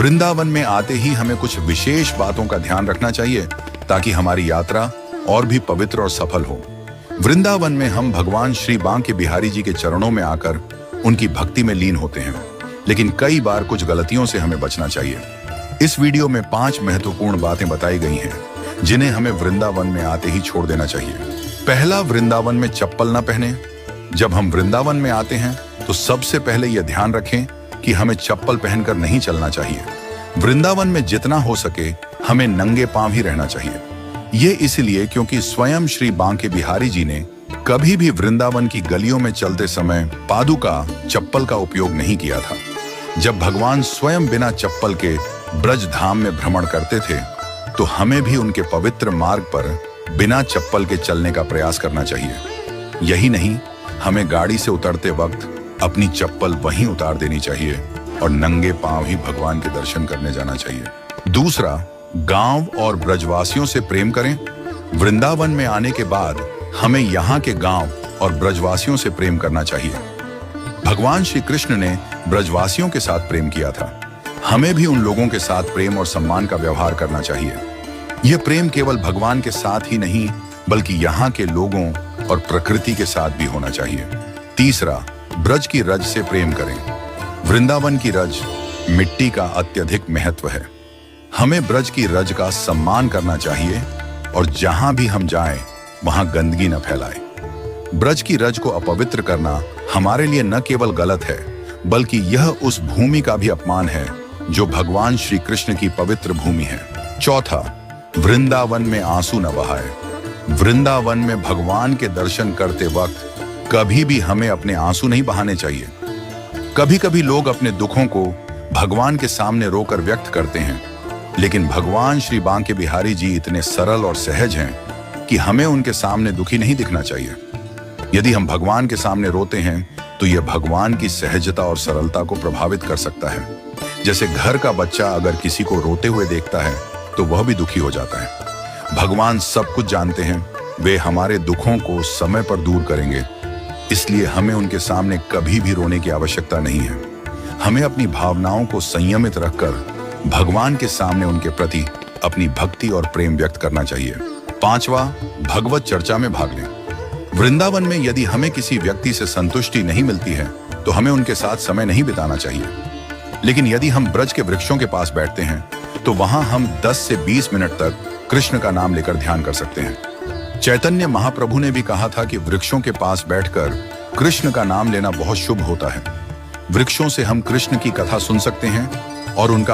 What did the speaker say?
वृंदावन में आते ही हमें कुछ विशेष बातों का ध्यान रखना चाहिए ताकि हमारी यात्रा और भी पवित्र और सफल हो। वृंदावन में हम भगवान श्री बांके बिहारी जी के चरणों में आकर उनकी भक्ति में लीन होते हैं, लेकिन कई बार कुछ गलतियों से हमें बचना चाहिए। इस वीडियो में 5 महत्वपूर्ण बातें बताई गई हैं जिन्हें हमें वृंदावन में आते ही छोड़ देना चाहिए। पहला, वृंदावन में चप्पल न पहने। जब हम वृंदावन में आते हैं तो सबसे पहले यह ध्यान रखें कि हमें चप्पल पहनकर नहीं चलना चाहिए। वृंदावन में जितना हो सके हमें नंगे पांव ही रहना चाहिए। ये इसलिए क्योंकि स्वयं श्री बांके बिहारी जी ने कभी भी वृंदावन की गलियों में चलते समय पादुका चप्पल का उपयोग नहीं किया था। जब भगवान स्वयं बिना चप्पल के ब्रज धाम में भ्रमण करते थे तो हमें भी उनके पवित्र मार्ग पर बिना चप्पल के चलने का प्रयास करना चाहिए। यही नहीं, हमें गाड़ी से उतरते वक्त अपनी चप्पल वहीं उतार देनी चाहिए और नंगे पांव ही भगवान के दर्शन करने जाना चाहिए। दूसरा, गांव और ब्रजवासियों से प्रेम करें। वृंदावन में आने के बाद हमें यहाँ के गांव और ब्रजवासियों से प्रेम करना चाहिए। भगवान श्री कृष्ण ने ब्रजवासियों के साथ प्रेम किया था। हमें भी उन लोगों के साथ प्रेम और सम्मान का व्यवहार करना चाहिए। यह प्रेम केवल भगवान के साथ ही नहीं बल्कि यहाँ के लोगों और प्रकृति के साथ भी होना चाहिए। तीसरा, ब्रज की रज से प्रेम करें। वृंदावन की रज मिट्टी का अत्यधिक महत्व है। हमें ब्रज की रज का सम्मान करना चाहिए और जहां भी हम जाएं वहां गंदगी न फैलाएं। ब्रज की रज को अपवित्र करना हमारे लिए न केवल गलत है बल्कि यह उस भूमि का भी अपमान है जो भगवान श्री कृष्ण की पवित्र भूमि है। चौथा, वृंदावन में आंसू न बहाए। वृंदावन में भगवान के दर्शन करते वक्त कभी भी हमें अपने आंसू नहीं बहाने चाहिए। कभी कभी लोग अपने दुखों को भगवान के सामने रोकर व्यक्त करते हैं, लेकिन भगवान श्री बांके बिहारी जी इतने सरल और सहज हैं कि हमें उनके सामने दुखी नहीं दिखना चाहिए। यदि हम भगवान के सामने रोते हैं तो यह भगवान की सहजता और सरलता को प्रभावित कर सकता है। जैसे घर का बच्चा अगर किसी को रोते हुए देखता है तो वह भी दुखी हो जाता है। भगवान सब कुछ जानते हैं, वे हमारे दुखों को समय पर दूर करेंगे, इसलिए हमें उनके सामने कभी भी रोने की आवश्यकता नहीं है। हमें अपनी भावनाओं को संयमित रखकर भगवान के सामने उनके प्रति अपनी भक्ति और प्रेम व्यक्त करना चाहिए। पांचवा, भगवत चर्चा में भाग लें। वृंदावन में यदि हमें किसी व्यक्ति से संतुष्टि नहीं मिलती है तो हमें उनके साथ समय नहीं बिताना चाहिए, लेकिन यदि हम ब्रज के वृक्षों के पास बैठते हैं तो वहां हम 10 से 20 मिनट तक कृष्ण का नाम लेकर ध्यान कर सकते हैं। चैतन्य महाप्रभु ने भी कहा था कि वृक्षों के पास बैठकर कृष्ण का नाम लेना बहुत शुभ होता है। वृक्षों से हम कृष्ण की कथा सुन सकते हैं और उनका